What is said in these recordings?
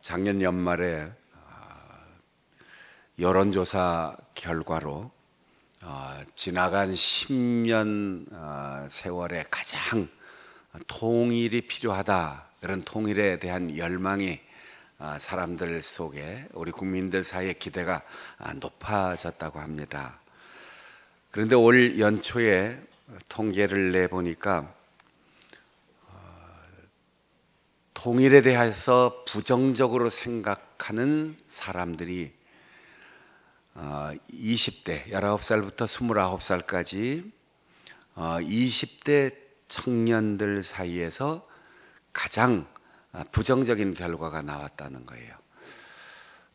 작년 연말에 여론조사 결과로 지나간 10년 세월에 가장 통일이 필요하다, 그런 통일에 대한 열망이 사람들 속에, 우리 국민들 사이에 기대가 높아졌다고 합니다. 그런데 올 연초에 통계를 내보니까 통일에 대해서 부정적으로 생각하는 사람들이 20대, 19살부터 29살까지 20대 청년들 사이에서 가장 부정적인 결과가 나왔다는 거예요.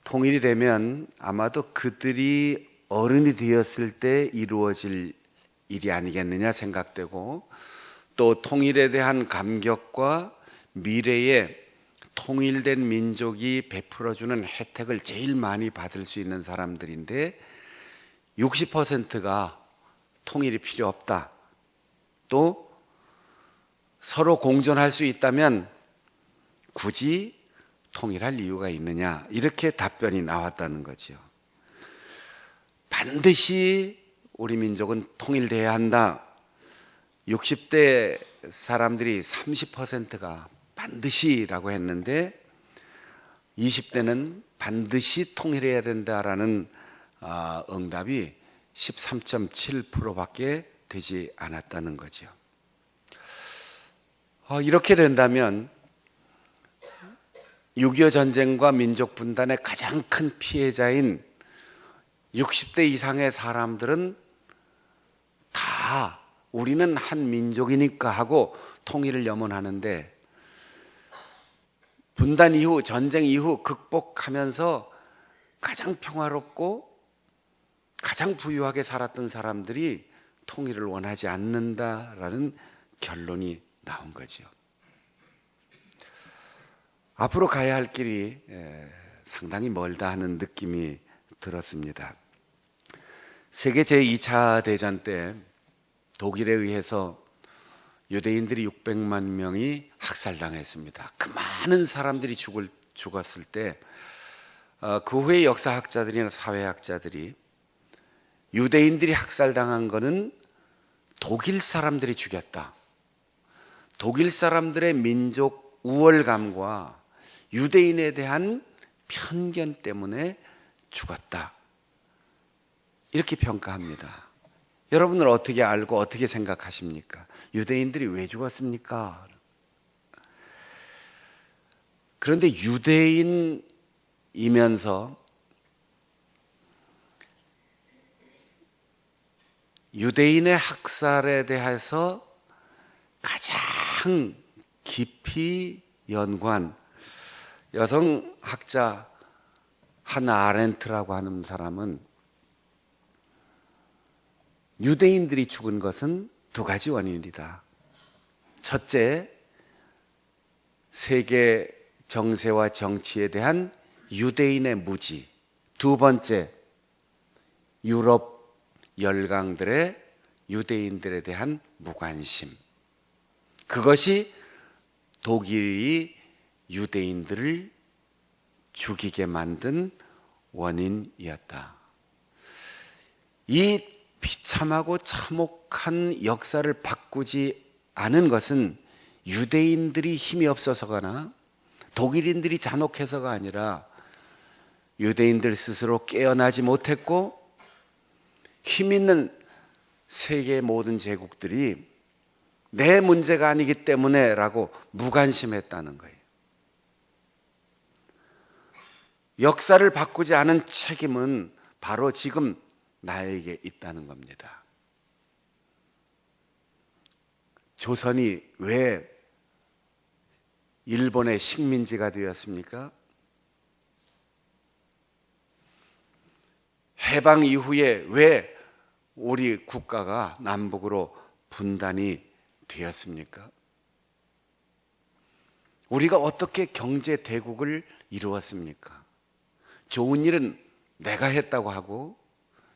통일이 되면 아마도 그들이 어른이 되었을 때 이루어질 일이 아니겠느냐 생각되고, 또 통일에 대한 감격과 미래에 통일된 민족이 베풀어주는 혜택을 제일 많이 받을 수 있는 사람들인데 60%가 통일이 필요 없다, 또 서로 공존할 수 있다면 굳이 통일할 이유가 있느냐, 이렇게 답변이 나왔다는 거죠. 반드시 우리 민족은 통일돼야 한다. 60대 사람들이 30%가 반드시라고 했는데 20대는 반드시 통일해야 된다라는 응답이 13.7%밖에 되지 않았다는 거죠. 이렇게 된다면 6.25 전쟁과 민족 분단의 가장 큰 피해자인 60대 이상의 사람들은 다 우리는 한 민족이니까 하고 통일을 염원하는데, 분단 이후, 전쟁 이후 극복하면서 가장 평화롭고 가장 부유하게 살았던 사람들이 통일을 원하지 않는다라는 결론이 나온 거죠. 앞으로 가야 할 길이 상당히 멀다 하는 느낌이 들었습니다. 세계 제2차 대전 때 독일에 의해서 유대인들이 600만 명이 학살당했습니다. 그 많은 사람들이 죽었을 때 그 후에 역사학자들이나 사회학자들이 유대인들이 학살당한 것은 독일 사람들이 죽였다, 독일 사람들의 민족 우월감과 유대인에 대한 편견 때문에 죽었다, 이렇게 평가합니다. 여러분은 어떻게 알고 어떻게 생각하십니까? 유대인들이 왜 죽었습니까? 그런데 유대인이면서 유대인의 학살에 대해서 가장 깊이 연구한 여성학자 하나 아렌트라고 하는 사람은 유대인들이 죽은 것은 두 가지 원인이다. 첫째, 세계 정세와 정치에 대한 유대인의 무지. 두 번째, 유럽 열강들의 유대인들에 대한 무관심. 그것이 독일이 유대인들을 죽이게 만든 원인이었다. 이 비참하고 참혹한 역사를 바꾸지 않은 것은 유대인들이 힘이 없어서거나 독일인들이 잔혹해서가 아니라 유대인들 스스로 깨어나지 못했고, 힘 있는 세계 모든 제국들이 내 문제가 아니기 때문에 라고 무관심했다는 거예요. 역사를 바꾸지 않은 책임은 바로 지금 나에게 있다는 겁니다. 조선이 왜 일본의 식민지가 되었습니까? 해방 이후에 왜 우리 국가가 남북으로 분단이 되었습니까? 우리가 어떻게 경제 대국을 이루었습니까? 좋은 일은 내가 했다고 하고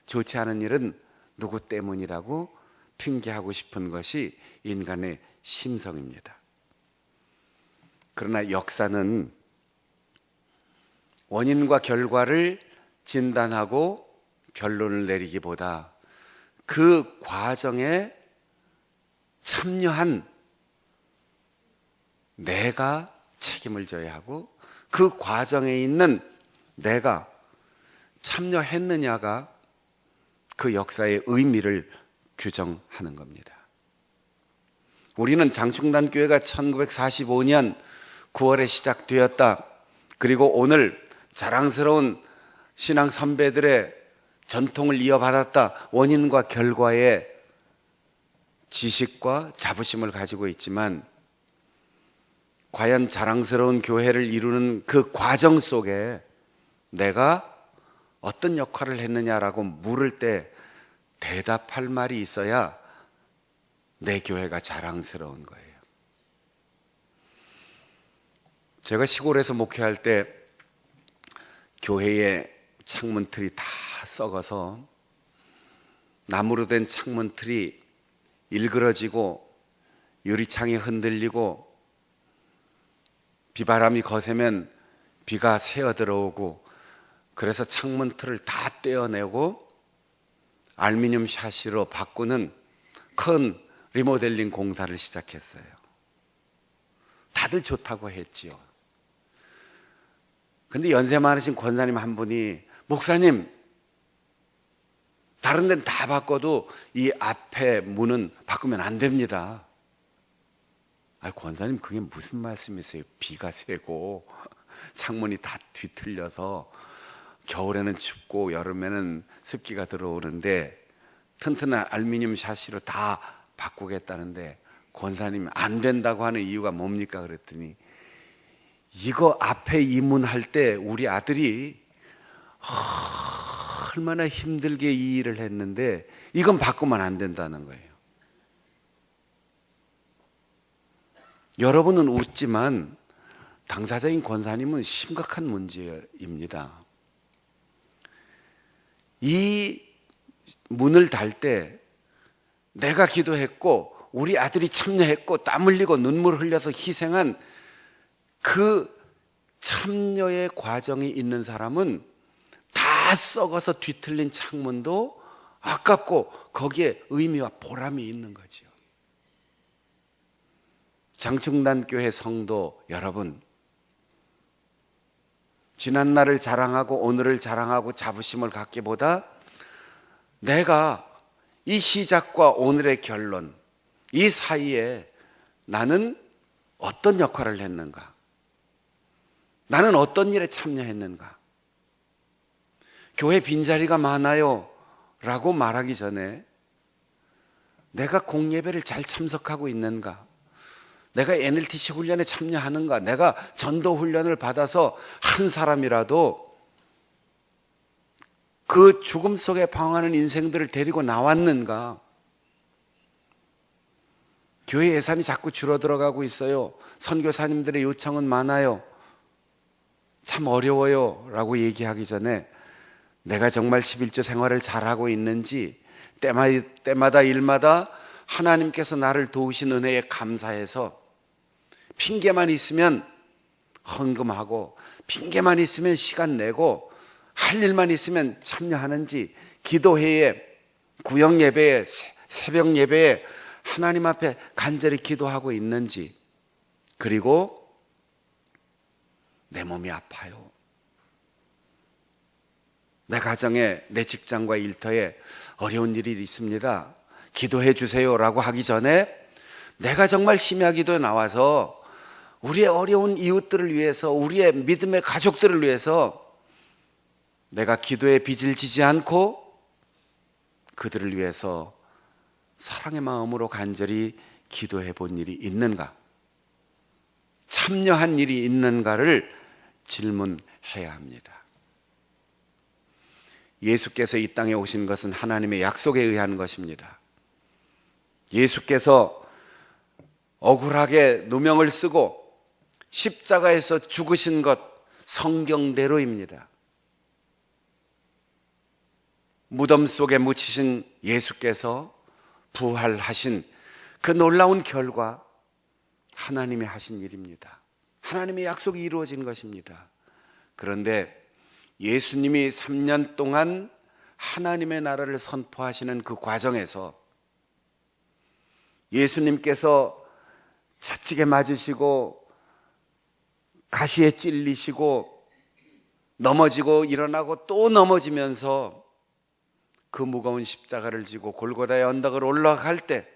좋지 않은 일은 누구 때문이라고 핑계하고 싶은 것이 인간의 심성입니다. 그러나 역사는 원인과 결과를 진단하고 결론을 내리기보다 그 과정에 참여한 내가 책임을 져야 하고 그 과정에 있는 내가 참여했느냐가 그 역사의 의미를 규정하는 겁니다. 우리는 장충단교회가 1945년 9월에 시작되었다. 그리고 오늘 자랑스러운 신앙 선배들의 전통을 이어받았다. 원인과 결과의 지식과 자부심을 가지고 있지만 과연 자랑스러운 교회를 이루는 그 과정 속에 내가 어떤 역할을 했느냐라고 물을 때 대답할 말이 있어야 내 교회가 자랑스러운 거예요. 제가 시골에서 목회할 때 교회의 창문틀이 다 썩어서 나무로 된 창문틀이 일그러지고 유리창이 흔들리고 비바람이 거세면 비가 새어 들어오고 그래서 창문틀을 다 떼어내고 알루미늄 샤시로 바꾸는 큰 리모델링 공사를 시작했어요. 다들 좋다고 했지요. 근데 연세 많으신 권사님 한 분이 목사님 다른 데는 다 바꿔도 이 앞에 문은 바꾸면 안 됩니다. 권사님 그게 무슨 말씀이세요? 비가 새고 창문이 다 뒤틀려서 겨울에는 춥고 여름에는 습기가 들어오는데 튼튼한 알루미늄 샤시로 다 바꾸겠다는데 권사님이 안 된다고 하는 이유가 뭡니까? 그랬더니 이거 앞에 이문할 때 우리 아들이 얼마나 힘들게 이 일을 했는데 이건 바꾸면 안 된다는 거예요. 여러분은 웃지만 당사자인 권사님은 심각한 문제입니다. 이 문을 달 때 내가 기도했고 우리 아들이 참여했고 땀 흘리고 눈물 흘려서 희생한 그 참여의 과정이 있는 사람은 다 썩어서 뒤틀린 창문도 아깝고 거기에 의미와 보람이 있는 거죠. 장충단교회 성도 여러분, 지난날을 자랑하고 오늘을 자랑하고 자부심을 갖기보다 내가 이 시작과 오늘의 결론, 이 사이에 나는 어떤 역할을 했는가? 나는 어떤 일에 참여했는가? 교회 빈자리가 많아요 라고 말하기 전에 내가 공예배를 잘 참석하고 있는가? 내가 NLTC 훈련에 참여하는가? 내가 전도 훈련을 받아서 한 사람이라도 그 죽음 속에 방황하는 인생들을 데리고 나왔는가? 교회 예산이 자꾸 줄어들어가고 있어요. 선교사님들의 요청은 많아요. 참 어려워요 라고 얘기하기 전에 내가 정말 11조 생활을 잘하고 있는지 때마다 일마다 하나님께서 나를 도우신 은혜에 감사해서 핑계만 있으면 헌금하고 핑계만 있으면 시간 내고 할 일만 있으면 참여하는지, 기도회에, 구역 예배에, 새벽 예배에 하나님 앞에 간절히 기도하고 있는지, 그리고 내 몸이 아파요, 내 가정에, 내 직장과 일터에 어려운 일이 있습니다, 기도해 주세요 라고 하기 전에 내가 정말 심야 기도에 나와서 우리의 어려운 이웃들을 위해서, 우리의 믿음의 가족들을 위해서 내가 기도의 빚을 지지 않고 그들을 위해서 사랑의 마음으로 간절히 기도해 본 일이 있는가? 참여한 일이 있는가를 질문해야 합니다. 예수께서 이 땅에 오신 것은 하나님의 약속에 의한 것입니다. 예수께서 억울하게 누명을 쓰고 십자가에서 죽으신 것 성경대로입니다. 무덤 속에 묻히신 예수께서 부활하신 그 놀라운 결과 하나님이 하신 일입니다. 하나님의 약속이 이루어진 것입니다. 그런데 예수님이 3년 동안 하나님의 나라를 선포하시는 그 과정에서 예수님께서 채찍에 맞으시고 가시에 찔리시고 넘어지고 일어나고 또 넘어지면서 그 무거운 십자가를 지고 골고다의 언덕을 올라갈 때,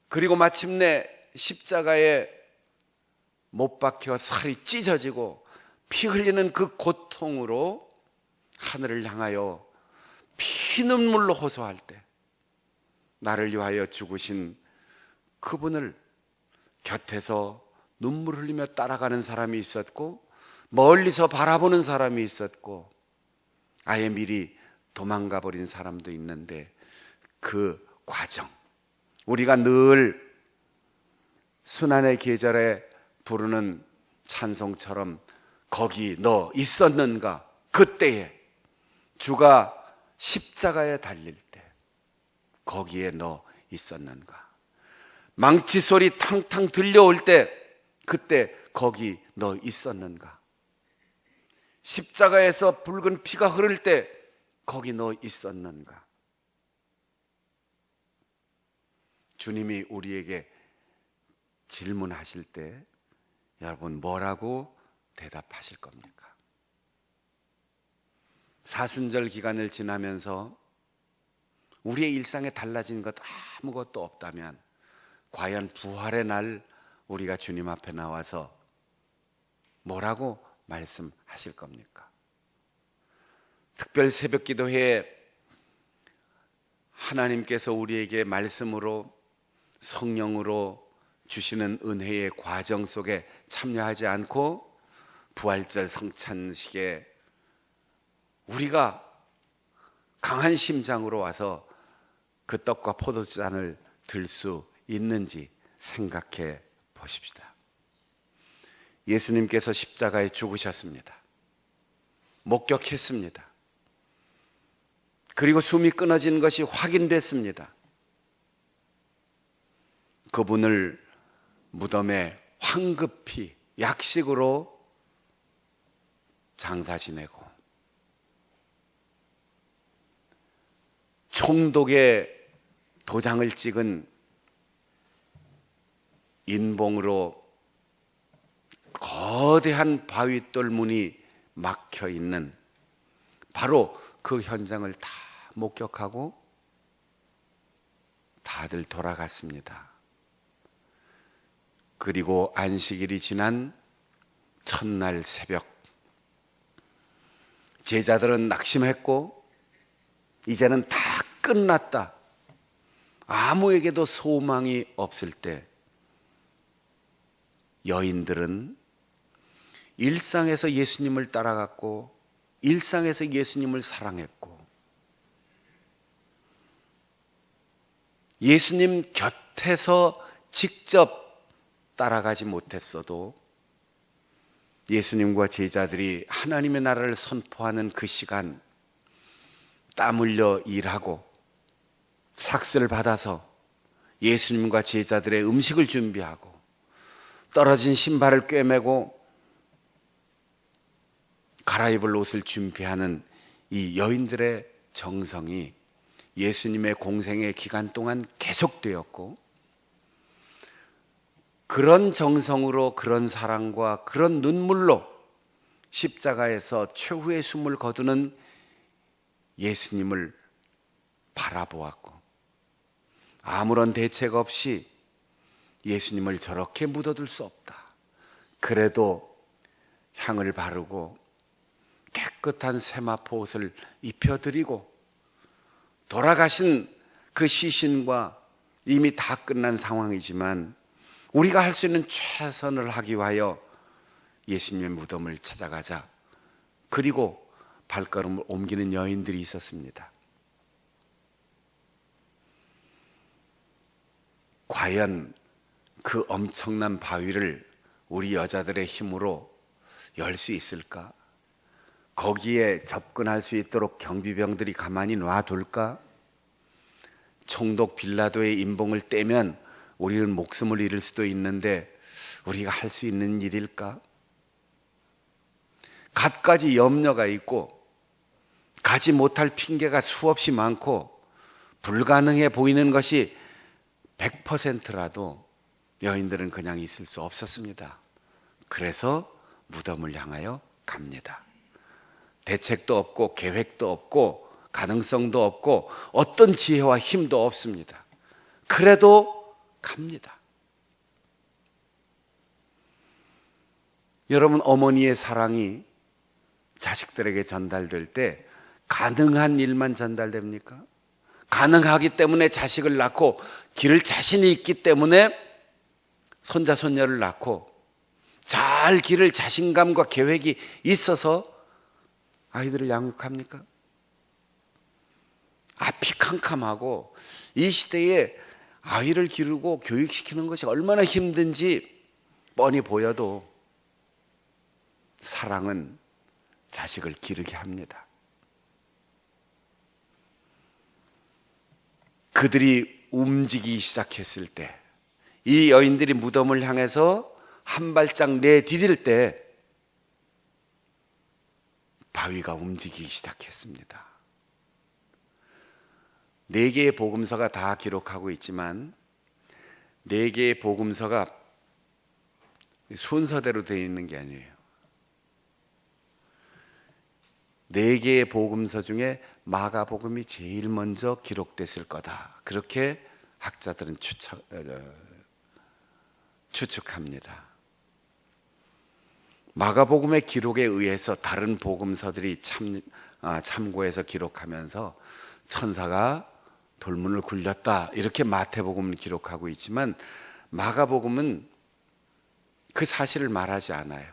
그리고 마침내 십자가에 못 박혀 살이 찢어지고 피 흘리는 그 고통으로 하늘을 향하여 피눈물로 호소할 때 나를 위하여 죽으신 그분을 곁에서 눈물 흘리며 따라가는 사람이 있었고, 멀리서 바라보는 사람이 있었고, 아예 미리 도망가 버린 사람도 있는데, 그 과정, 우리가 늘 순환의 계절에 부르는 찬송처럼 거기 너 있었는가? 그때에 주가 십자가에 달릴 때 거기에 너 있었는가? 망치 소리 탕탕 들려올 때 그때 거기 너 있었는가? 십자가에서 붉은 피가 흐를 때 거기 너 있었는가? 주님이 우리에게 질문하실 때 여러분 뭐라고 대답하실 겁니까? 사순절 기간을 지나면서 우리의 일상에 달라진 것 아무것도 없다면 과연 부활의 날 우리가 주님 앞에 나와서 뭐라고 말씀하실 겁니까? 특별 새벽 기도회에 하나님께서 우리에게 말씀으로 성령으로 주시는 은혜의 과정 속에 참여하지 않고 부활절 성찬식에 우리가 강한 심장으로 와서 그 떡과 포도잔을 들 수 있는지 생각해 보십시다. 예수님께서 십자가에 죽으셨습니다. 목격했습니다. 그리고 숨이 끊어진 것이 확인됐습니다. 그분을 무덤에 황급히 약식으로 장사 지내고 총독의 도장을 찍은 인봉으로 거대한 바위돌 문이 막혀 있는 바로 그 현장을 다 목격하고 다들 돌아갔습니다. 그리고 안식일이 지난 첫날 새벽, 제자들은 낙심했고 이제는 다 끝났다, 아무에게도 소망이 없을 때 여인들은 일상에서 예수님을 따라갔고 일상에서 예수님을 사랑했고 예수님 곁에서 직접 따라가지 못했어도 예수님과 제자들이 하나님의 나라를 선포하는 그 시간 땀 흘려 일하고 삭스를 받아서 예수님과 제자들의 음식을 준비하고 떨어진 신발을 꿰매고 갈아입을 옷을 준비하는 이 여인들의 정성이 예수님의 공생의 기간 동안 계속되었고, 그런 정성으로 그런 사랑과 그런 눈물로 십자가에서 최후의 숨을 거두는 예수님을 바라보았고, 아무런 대책 없이 예수님을 저렇게 묻어둘 수 없다, 그래도 향을 바르고 깨끗한 세마포 옷을 입혀드리고 돌아가신 그 시신과 이미 다 끝난 상황이지만 우리가 할 수 있는 최선을 하기 위하여 예수님의 무덤을 찾아가자. 그리고 발걸음을 옮기는 여인들이 있었습니다. 과연 그 엄청난 바위를 우리 여자들의 힘으로 열 수 있을까? 거기에 접근할 수 있도록 경비병들이 가만히 놔둘까? 총독 빌라도의 인봉을 떼면 우리는 목숨을 잃을 수도 있는데 우리가 할 수 있는 일일까? 갖가지 염려가 있고 가지 못할 핑계가 수없이 많고 불가능해 보이는 것이 100%라도 여인들은 그냥 있을 수 없었습니다. 그래서 무덤을 향하여 갑니다. 대책도 없고 계획도 없고 가능성도 없고 어떤 지혜와 힘도 없습니다. 그래도 갑니다. 여러분, 어머니의 사랑이 자식들에게 전달될 때 가능한 일만 전달됩니까? 가능하기 때문에 자식을 낳고 기를 자신이 있기 때문에 손자 손녀를 낳고 잘 기를 자신감과 계획이 있어서 아이들을 양육합니까? 앞이 캄캄하고 이 시대에 아이를 기르고 교육시키는 것이 얼마나 힘든지 뻔히 보여도 사랑은 자식을 기르게 합니다. 그들이 움직이기 시작했을 때, 이 여인들이 무덤을 향해서 한 발짝 내디딜 때 바위가 움직이기 시작했습니다. 4개의 복음서가 다 기록하고 있지만 4개의 복음서가 순서대로 되어 있는 게 아니에요. 4개의 복음서 중에 마가복음이 제일 먼저 기록됐을 거다. 그렇게 학자들은 추측합니다. 마가복음의 기록에 의해서 다른 복음서들이 참고해서 기록하면서 천사가 돌문을 굴렸다, 이렇게 마태복음을 기록하고 있지만 마가복음은 그 사실을 말하지 않아요.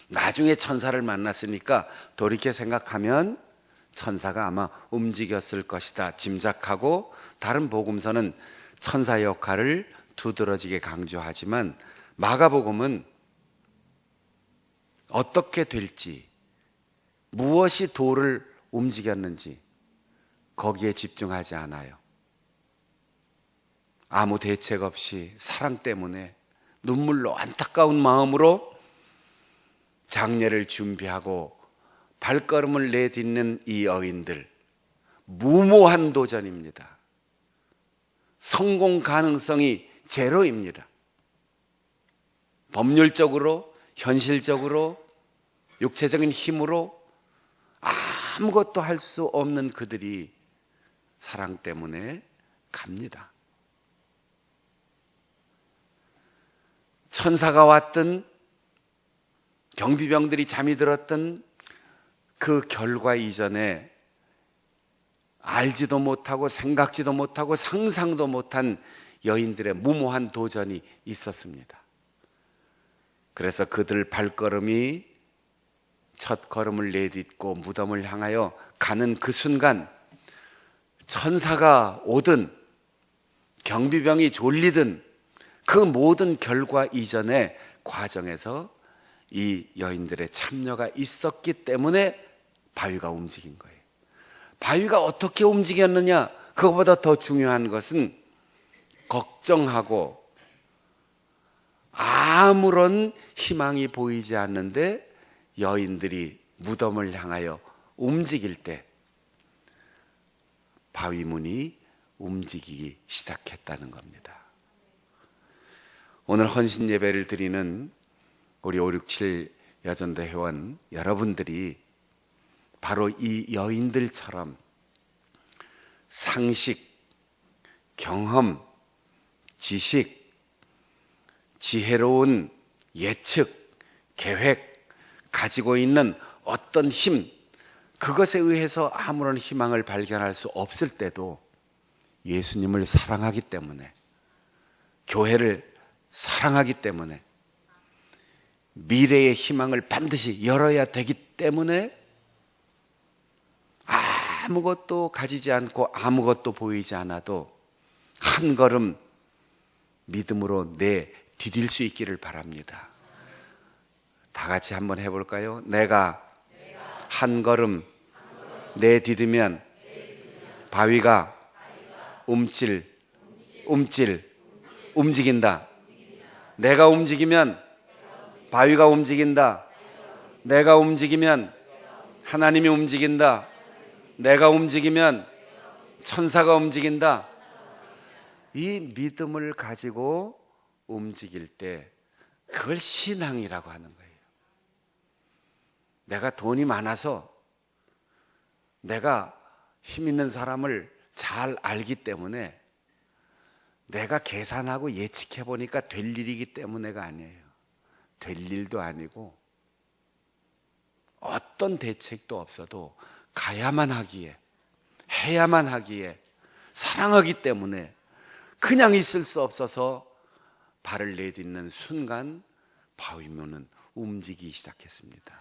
나중에 천사를 만났으니까 돌이켜 생각하면 천사가 아마 움직였을 것이다 짐작하고, 다른 복음서는 천사 역할을 두드러지게 강조하지만 마가복음은 어떻게 될지, 무엇이 돌을 움직였는지 거기에 집중하지 않아요. 아무 대책 없이 사랑 때문에 눈물로 안타까운 마음으로 장례를 준비하고 발걸음을 내딛는 이 여인들, 무모한 도전입니다. 성공 가능성이 제로입니다. 법률적으로, 현실적으로, 육체적인 힘으로 아무것도 할 수 없는 그들이 사랑 때문에 갑니다. 천사가 왔든 경비병들이 잠이 들었던 그 결과 이전에 알지도 못하고 생각지도 못하고 상상도 못한 여인들의 무모한 도전이 있었습니다. 그래서 그들 발걸음이 첫 걸음을 내딛고 무덤을 향하여 가는 그 순간, 천사가 오든 경비병이 졸리든 그 모든 결과 이전의 과정에서 이 여인들의 참여가 있었기 때문에 바위가 움직인 거예요. 바위가 어떻게 움직였느냐, 그것보다 더 중요한 것은 걱정하고 아무런 희망이 보이지 않는데 여인들이 무덤을 향하여 움직일 때 바위문이 움직이기 시작했다는 겁니다. 오늘 헌신 예배를 드리는 우리 567 여전도 회원 여러분들이 바로 이 여인들처럼 상식, 경험, 지식, 지혜로운 예측, 계획, 가지고 있는 어떤 힘, 그것에 의해서 아무런 희망을 발견할 수 없을 때도 예수님을 사랑하기 때문에, 교회를 사랑하기 때문에, 미래의 희망을 반드시 열어야 되기 때문에 아무것도 가지지 않고 아무것도 보이지 않아도 한 걸음 믿음으로 내디딜 수 있기를 바랍니다. 다 같이 한번 해볼까요? 내가 한 걸음 내디디면 바위가 움직인다. 내가 움직이면 바위가 움직인다. 내가 움직이면 하나님이 움직인다. 내가 움직이면 천사가 움직인다. 이 믿음을 가지고 움직일 때 그걸 신앙이라고 하는 거예요. 내가 돈이 많아서 내가 힘 있는 사람을 잘 알기 때문에 내가 계산하고 예측해 보니까 될 일이기 때문에가 아니에요. 될 일도 아니고 어떤 대책도 없어도 가야만 하기에, 해야만 하기에, 사랑하기 때문에 그냥 있을 수 없어서 발을 내딛는 순간 바위문은 움직이기 시작했습니다.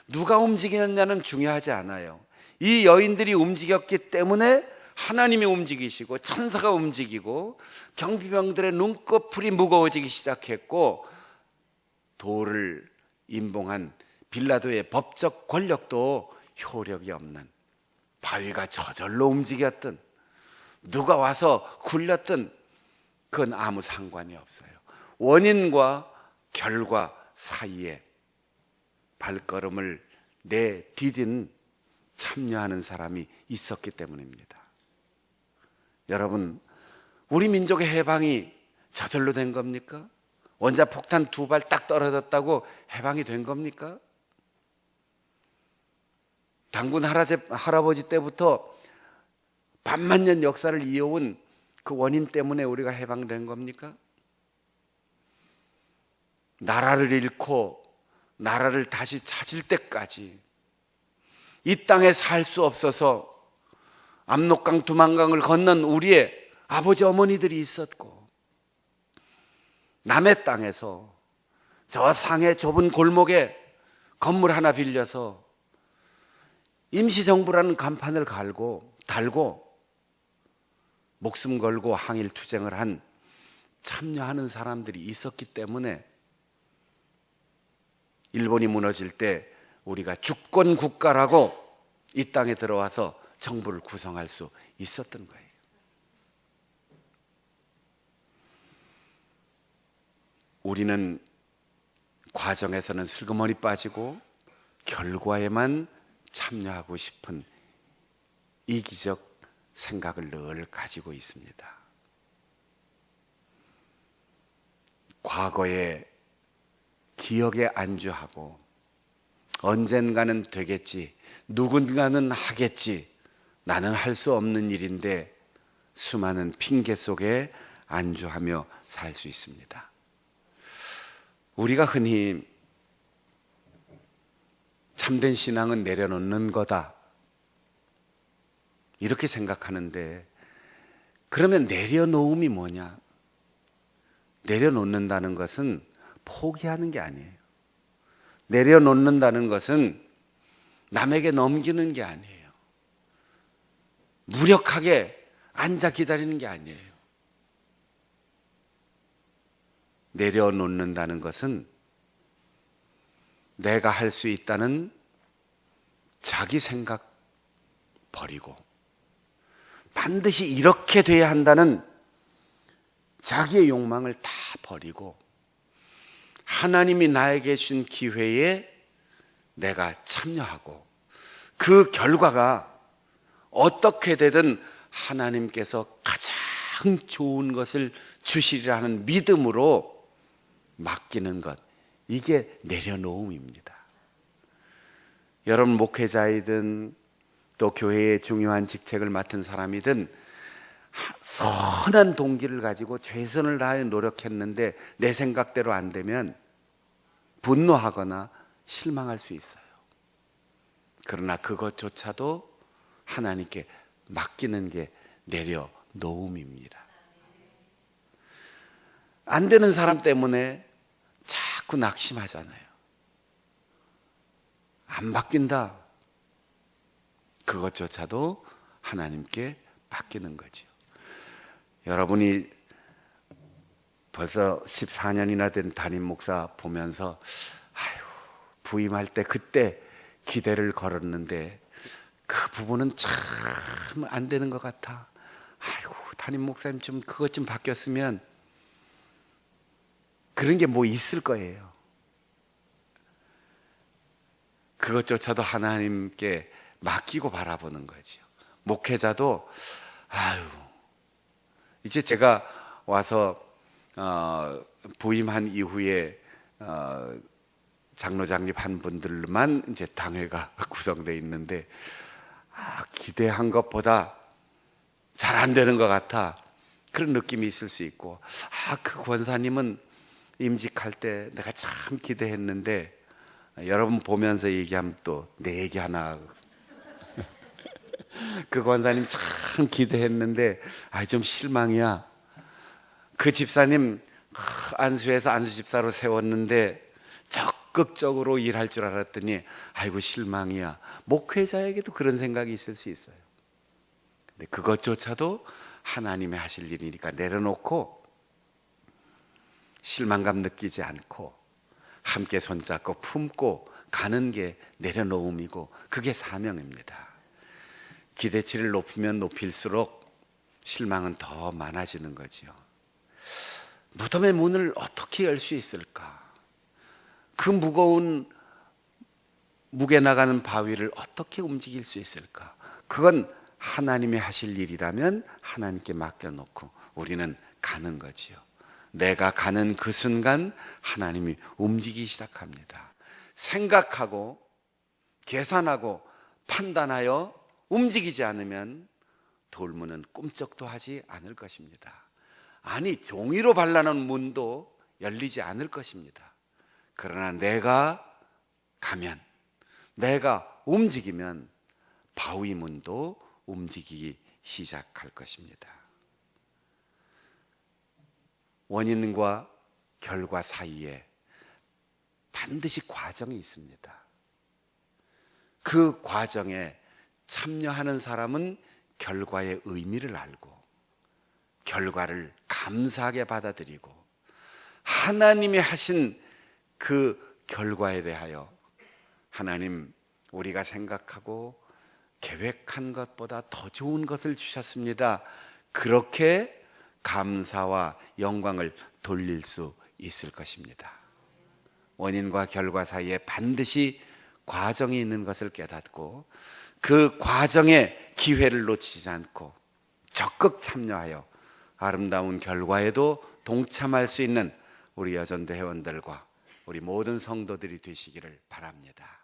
누가 움직이느냐는 중요하지 않아요. 이 여인들이 움직였기 때문에 하나님이 움직이시고 천사가 움직이고 경비병들의 눈꺼풀이 무거워지기 시작했고 도를 임봉한 빌라도의 법적 권력도 효력이 없는, 바위가 저절로 움직였든 누가 와서 굴렸든 그건 아무 상관이 없어요. 원인과 결과 사이에 발걸음을 내디딘 참여하는 사람이 있었기 때문입니다. 여러분, 우리 민족의 해방이 저절로 된 겁니까? 원자폭탄 2발 딱 떨어졌다고 해방이 된 겁니까? 당군 할아버지 때부터 반만년 역사를 이어온 그 원인 때문에 우리가 해방된 겁니까? 나라를 잃고 나라를 다시 찾을 때까지 이 땅에 살 수 없어서 압록강 두만강을 건넌 우리의 아버지 어머니들이 있었고, 남의 땅에서 저 상해 좁은 골목에 건물 하나 빌려서 임시정부라는 간판을 달고 목숨 걸고 항일투쟁을 한 참여하는 사람들이 있었기 때문에 일본이 무너질 때 우리가 주권 국가라고 이 땅에 들어와서 정부를 구성할 수 있었던 거예요. 우리는 과정에서는 슬그머니 빠지고 결과에만 참여하고 싶은 이기적 생각을 늘 가지고 있습니다. 과거에 기억에 안주하고 언젠가는 되겠지, 누군가는 하겠지, 나는 할 수 없는 일인데 수많은 핑계 속에 안주하며 살 수 있습니다. 우리가 흔히 참된 신앙은 내려놓는 거다 이렇게 생각하는데, 그러면 내려놓음이 뭐냐? 내려놓는다는 것은 포기하는 게 아니에요. 내려놓는다는 것은 남에게 넘기는 게 아니에요. 무력하게 앉아 기다리는 게 아니에요. 내려놓는다는 것은 내가 할 수 있다는 자기 생각 버리고 반드시 이렇게 돼야 한다는 자기의 욕망을 다 버리고 하나님이 나에게 주신 기회에 내가 참여하고 그 결과가 어떻게 되든 하나님께서 가장 좋은 것을 주시리라 하는 믿음으로 맡기는 것, 이게 내려놓음입니다. 여러분 목회자이든 또 교회의 중요한 직책을 맡은 사람이든 선한 동기를 가지고 최선을 다해 노력했는데 내 생각대로 안 되면 분노하거나 실망할 수 있어요. 그러나 그것조차도 하나님께 맡기는 게 내려놓음입니다. 안 되는 사람 때문에 자꾸 낙심하잖아요. 안 바뀐다. 그것조차도 하나님께 맡기는 거죠. 여러분이 벌써 14년이나 된 담임 목사 보면서 부임할 때 그때 기대를 걸었는데 그 부분은 참 안 되는 것 같아. 담임 목사님 좀 그것 좀 바뀌었으면, 그런 게 뭐 있을 거예요. 그것조차도 하나님께 맡기고 바라보는 거죠. 목회자도 이제 제가 와서 부임한 이후에 장로 장립한 분들만 이제 당회가 구성되어 있는데 기대한 것보다 잘 안 되는 것 같아, 그런 느낌이 있을 수 있고, 그 권사님은 임직할 때 내가 참 기대했는데, 여러분 보면서 얘기하면 또 내 얘기 하나 그 권사님 참 기대했는데 좀 실망이야. 그 집사님 안수에서 안수집사로 세웠는데 적극적으로 일할 줄 알았더니 아이고 실망이야. 목회자에게도 그런 생각이 있을 수 있어요. 근데 그것조차도 하나님이 하실 일이니까 내려놓고 실망감 느끼지 않고 함께 손잡고 품고 가는 게 내려놓음이고, 그게 사명입니다. 기대치를 높이면 높일수록 실망은 더 많아지는 거죠. 무덤의 문을 어떻게 열 수 있을까? 그 무거운 무게 나가는 바위를 어떻게 움직일 수 있을까? 그건 하나님이 하실 일이라면 하나님께 맡겨놓고 우리는 가는 거지요. 내가 가는 그 순간 하나님이 움직이기 시작합니다. 생각하고 계산하고 판단하여 움직이지 않으면 돌문은 꿈쩍도 하지 않을 것입니다. 아니, 종이로 발라놓은 문도 열리지 않을 것입니다. 그러나 내가 가면, 내가 움직이면 바위 문도 움직이기 시작할 것입니다. 원인과 결과 사이에 반드시 과정이 있습니다. 그 과정에 참여하는 사람은 결과의 의미를 알고 결과를 감사하게 받아들이고 하나님이 하신 그 결과에 대하여 하나님, 우리가 생각하고 계획한 것보다 더 좋은 것을 주셨습니다, 그렇게 감사와 영광을 돌릴 수 있을 것입니다. 원인과 결과 사이에 반드시 과정이 있는 것을 깨닫고 그 과정에 기회를 놓치지 않고 적극 참여하여 아름다운 결과에도 동참할 수 있는 우리 여전대 회원들과 우리 모든 성도들이 되시기를 바랍니다.